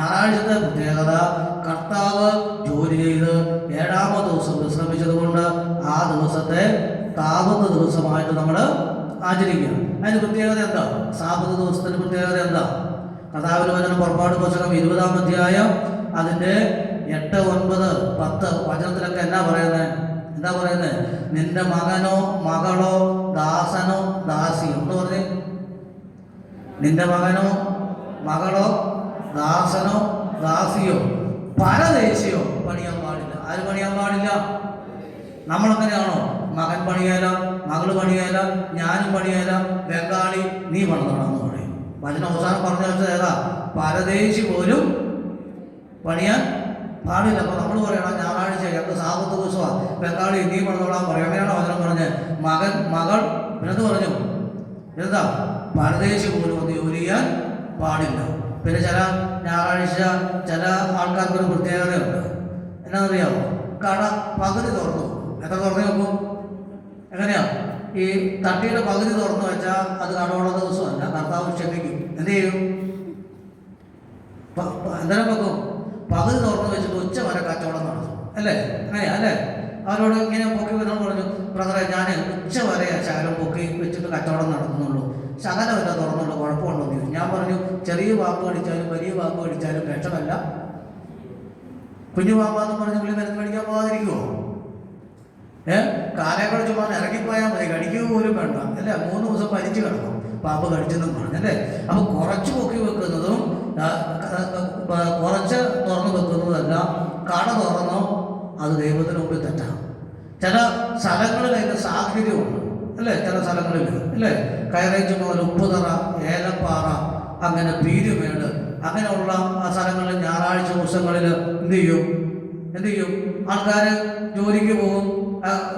ഞായറാഴ്ചത്തെ പ്രത്യേകത, കർത്താവ് ജോലി ചെയ്ത് 7ാമത്തെ ദിവസം വിശ്രമിച്ചതുകൊണ്ട് ആ ദിവസത്തെ താപത്ത് ദിവസമായിട്ട് നമ്മൾ ആചരിക്കുക. അതിന് പ്രത്യേകത എന്താ? സാബത്ത് ദിവസത്തിന് പ്രത്യേകത എന്താ? കർത്താവിന്റെ വചനം പുറപ്പാട് പുസ്തകം 20-ാം അധ്യായം അതിൻ്റെ 8, 9, 10 വചനത്തിലൊക്കെ എന്താ പറയുന്നത്? നിന്റെ മകനോ മകളോ ദാസനോ ദാസിയോ എന്ന് പറഞ്ഞേ. നിന്റെ മകനോ മകളോ ദാസനോ ദാസിയോ പരദേശിയോ പണിയാൻ പാടില്ല. ആര് പണിയാൻ പാടില്ല? നമ്മളെങ്ങനെയാണോ? മകൻ പണിയാല, മകള് പണിയാല, ഞാനും പണിയാല, ബംഗാളി നീ പണിതോളാന്ന് പറയും. വചനം അവസാനം പറഞ്ഞു വെച്ചത് ഏതാ? പരദേശി പോലും പണിയാൻ പാടില്ല. അപ്പോൾ നമ്മൾ പറയണം ഞായറാഴ്ച ഞങ്ങൾക്ക് സാബത്ത് ദിവസമാണ്, ബംഗാളി നീ പണിതോളാൻ പറയും. അങ്ങനെയാണോ വചനം പറഞ്ഞ്? മകൻ മകൾ പിന്നെന്ത് പറഞ്ഞു? എന്താ? പരദേശി പോലും ഒന്ന് ജോലി ചെയ്യാൻ പാടില്ല. പിന്നെ ചില ഞായറാഴ്ച ചില ആൾക്കാർക്കൊരു പ്രത്യേകതയുണ്ട്. എന്നാണെന്നറിയാമോ? കട പകുതി തുറന്നു. എത്ര തുറന്നു നോക്കും? എങ്ങനെയാ? ഈ തട്ടിയുടെ പകുതി തുറന്നു വെച്ചാൽ അത് കടമുള്ള ദിവസമല്ല, കർത്താവ് ക്ഷമിക്കും. എന്ത് ചെയ്യും? എന്തായാലും വെക്കും, പകുതി തുറന്നു വെച്ചിട്ട് ഉച്ച വരെ കച്ചവടം നടത്തും. അല്ലേ? അങ്ങനെയാ അല്ലേ? അവരോട് ഇങ്ങനെ പൊക്കി വരുന്നത് പറഞ്ഞു, ബ്രദറെ ഞാൻ ഉച്ച വരെ ശകലം പൊക്കി വെച്ചിട്ട് കച്ചവടം നടത്തുന്നുള്ളൂ, ശകലമല്ല തുറന്നുള്ളൂ, കുഴപ്പമുണ്ടോ എന്ന് ചോദിച്ചു. ഞാൻ പറഞ്ഞു, ചെറിയ വാക്ക് കടിച്ചാലും വലിയ വാക്ക് കടിച്ചാലും രക്ഷമല്ല. കുഞ്ഞു പാമ്പാന്ന് പറഞ്ഞ് പുള്ളി മരുന്ന് മേടിക്കാൻ പോകാതിരിക്കുമോ? കാലേക്കൂടെ ചുമ്മാ ഇറങ്ങിപ്പോയാൽ മതി, കടിക്കുക പോലും വേണ്ട. അല്ലേ? 3 ദിവസം പരിച്ച് കിടക്കും പാമ്പ് കടിച്ചെന്നും പറഞ്ഞല്ലേ. അപ്പൊ കുറച്ച് പൊക്കി വെക്കുന്നതും കുറച്ച് തുറന്നു വെക്കുന്നതല്ല. കട തുറന്നോ അത് ദൈവത്തിന് മുമ്പിൽ തെറ്റാണ്. ചില സ്ഥലങ്ങളിൽ അതിൻ്റെ സാഹചര്യമുണ്ട് അല്ലേ? ചില സ്ഥലങ്ങളിൽ അല്ലേ? കയറേച്ച് മുതൽ ഉപ്പുതറ, ഏലപ്പാറ, അങ്ങനെ പീരുമേട്, അങ്ങനെയുള്ള സ്ഥലങ്ങളിൽ ഞായറാഴ്ച ദിവസങ്ങളിൽ എന്ത് ചെയ്യും? ആൾക്കാർ ജോലിക്ക് പോകും,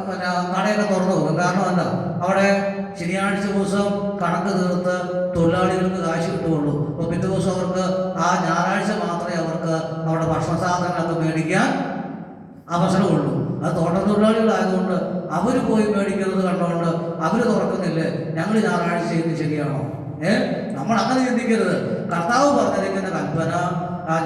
പിന്നെ കടയൊക്കെ തുറന്നു പോകും. കാരണം എന്താ? അവിടെ ശനിയാഴ്ച ദിവസം കണക്ക് തീർത്ത് തൊഴിലാളികൾക്ക് കാശ് കിട്ടുകയുള്ളൂ. അപ്പോൾ പിറ്റേ ദിവസം അവർക്ക് ആ ഞായറാഴ്ച മാത്രമേ അവർക്ക് അവിടെ ഭക്ഷണ സാധനങ്ങളൊക്കെ മേടിക്കാൻ അവസരമുള്ളൂ. അത് തോട്ടത്തൊഴിലാളികളായതുകൊണ്ട് അവർ പോയി മേടിക്കുന്നത് കണ്ടുകൊണ്ട് അവർ തുറക്കുന്നില്ലേ, ഞങ്ങൾ ഞായറാഴ്ച ചെയ്യുന്നത് ശരിയാണോ? നമ്മൾ അങ്ങനെ ചിന്തിക്കരുത്. കർത്താവ് പറഞ്ഞിരിക്കുന്ന കൽപ്പന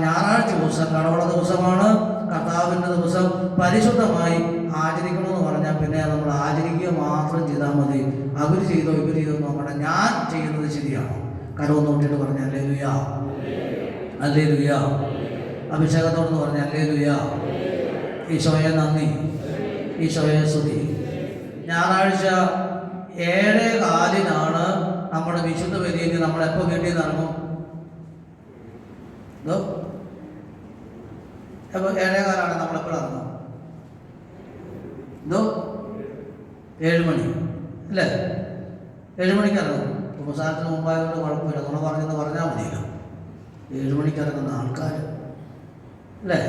ഞായറാഴ്ച ദിവസം കടവുള്ള ദിവസമാണ്, കർത്താവിൻ്റെ ദിവസം പരിശുദ്ധമായി ആചരിക്കണമെന്ന് പറഞ്ഞാൽ പിന്നെ നമ്മൾ ആചരിക്കുക മാത്രം ചെയ്താൽ മതി. അവർ ചെയ്തോ ഇവർ ചെയ്തോ നോക്കണം, ഞാൻ ചെയ്യുന്നത് ശരിയാണോ? കരവൊന്ന് നോക്കിയിട്ട് പറഞ്ഞാൽ ഹല്ലേലൂയ, ഹല്ലേലൂയ. അഭിഷേകത്തോടെന്ന് പറഞ്ഞാൽ ഹല്ലേലൂയ. ഈശോയെ നന്ദി, ഈശോയെ സ്തുതി. ഞായറാഴ്ച 7:15 നമ്മുടെ വിശുദ്ധ ബലിയിൽ നമ്മളെപ്പോൾ വീട്ടിൽ നിന്ന് ഇറങ്ങും? അപ്പോൾ 7:15 നമ്മളെപ്പോൾ ഇറങ്ങും? 7 മണി അല്ലേ? 7 മണിക്ക് ഇറങ്ങും. ഉപസാരത്തിന് മുമ്പായതുകൊണ്ട് കുഴപ്പമില്ല, നമ്മൾ പറഞ്ഞെന്ന് പറഞ്ഞാൽ മതിയല്ലോ. 7 മണിക്ക് ഇറങ്ങുന്ന ആൾക്കാർ അല്ലേ?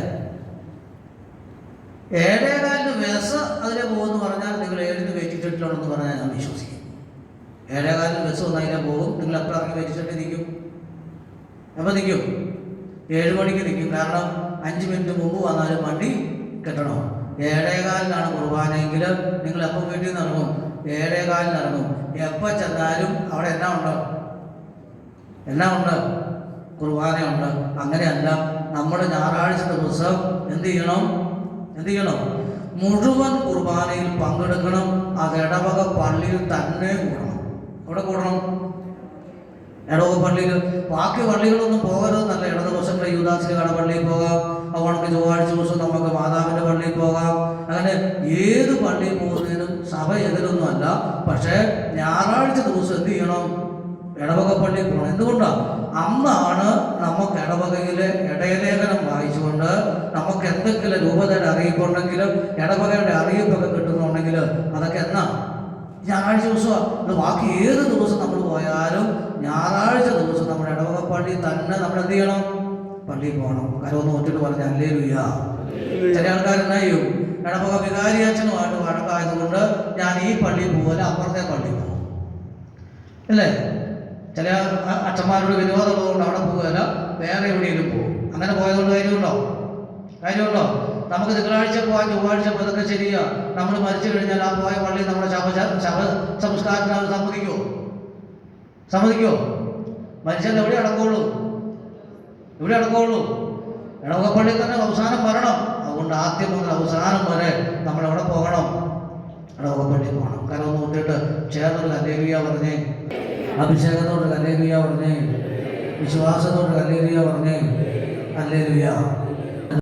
7:15 ബസ് അതിലെ പോകുമെന്ന് പറഞ്ഞാൽ നിങ്ങൾ 7-ന് വെയിറ്റിട്ടുണ്ടെന്ന് പറഞ്ഞാൽ ഞാൻ വിശ്വസിക്കും. 7:15 ബസ് വന്ന് അതിലെ പോകും. നിങ്ങൾ എപ്പോൾ ഇറങ്ങി വെയിറ്റിട്ട് നിൽക്കും? എപ്പോൾ നിൽക്കും? 7 മണിക്ക് നിൽക്കും. കാരണം 5 മിനിറ്റ് മുമ്പ് വന്നാലും വണ്ടി കിട്ടണം. 7:15 കുർബാനയെങ്കിൽ നിങ്ങൾ എപ്പോൾ വീട്ടിൽ നിന്ന് ഇറങ്ങും? 7:15 ഇറങ്ങും. എപ്പോൾ ചെന്നാലും അവിടെ എന്നാ ഉണ്ട്? കുർബാനയുണ്ട്. അങ്ങനെയല്ല, നമ്മുടെ ഞായറാഴ്ച ദിവസം എന്ത് ചെയ്യണം? മുഴുവൻ കുർബാനയിൽ പങ്കെടുക്കണം. അത് ഇടവക പള്ളിയിൽ തന്നെ കൂടണം. അവിടെ കൂടണം, ഇടവക പള്ളിയിൽ. ബാക്കി പള്ളികളൊന്നും പോകരുതെന്നല്ല. ഇട ദിവസങ്ങളിൽ യൂദാശ്രീയുടെ പള്ളിയിൽ പോകാം, അതുകൊണ്ട് ചൊവ്വാഴ്ച ദിവസം നമുക്ക് മാതാവിൻ്റെ പള്ളിയിൽ പോകാം. അങ്ങനെ ഏത് പള്ളിയിൽ പോകുന്നതിനും സഭ എതിരൊന്നും അല്ല. പക്ഷേ ഞായറാഴ്ച ദിവസം എന്ത് ചെയ്യണം? ഇടവക പള്ളിയിൽ പോകണം. എന്തുകൊണ്ടാണ്? അന്നാണ് നമുക്ക് ഇടവകയിലെ ഇടയലേഖനം വായിച്ചുകൊണ്ട് നമുക്ക് എന്തെങ്കിലും രൂപതയുടെ അറിയിപ്പുണ്ടെങ്കിലും ഇടവകയുടെ അറിയിപ്പൊക്കെ കിട്ടുന്നുണ്ടെങ്കിൽ അതൊക്കെ എന്നാ? ഞായറാഴ്ച ദിവസമാണ്. അത് ബാക്കി ഏത് ദിവസം നമ്മൾ പോയാലും ഞായറാഴ്ച ദിവസം നമ്മുടെ ഇടവക പള്ളി തന്നെ നമ്മൾ എന്ത് ചെയ്യണം? പള്ളിയിൽ പോകണം. കരവൊന്ന് നോക്കിയിട്ട് പറഞ്ഞാൽ ഹല്ലേലൂയ. ചില ആൾക്കാരെന്നാ ചെയ്യും? ഇടവക വികാരി അച്ഛനുമായിട്ട് വഴക്കായതുകൊണ്ട് ഞാൻ ഈ പള്ളിയിൽ പോകല, അപ്പുറത്തെ പള്ളിയിൽ പോകും അല്ലേ? ചില അച്ഛന്മാരോട് വിരോധമുള്ളതുകൊണ്ട് അവിടെ പോകുകയല്ല, വേറെ എവിടെയെങ്കിലും പോകും. അങ്ങനെ പോയതുകൊണ്ട് കാര്യമുണ്ടോ? നമുക്ക് തിങ്കളാഴ്ച പോകാൻ ചൊവ്വാഴ്ച ഇതൊക്കെ ശരിയാ. നമ്മൾ മരിച്ചു കഴിഞ്ഞാൽ ആ പോയ പള്ളി നമ്മുടെ ശവ സംസ്കാരത്തിന് സമ്മതിക്കുമോ? മനുഷ്യൻ എവിടെ അടക്കമുള്ളൂ? ഇവിടെ നടക്കുകയുള്ളൂ. ഇടവകപ്പള്ളിയിൽ തന്നെ അവസാനം വരണം. അതുകൊണ്ട് ആദ്യം മുതൽ അവസാനം വരെ നമ്മൾ എവിടെ പോകണം? ഇടവകപ്പള്ളിയിൽ പോകണം. കരമൊന്ന് കൂട്ടിയിട്ട് ചേർന്നൊരു ഹല്ലേലൂയ പറഞ്ഞേ, അഭിഷേകത്തോട് ഹല്ലേലൂയ പറഞ്ഞേ, വിശ്വാസത്തോട് ഹല്ലേലൂയ പറഞ്ഞേ, ഹല്ലേലൂയ.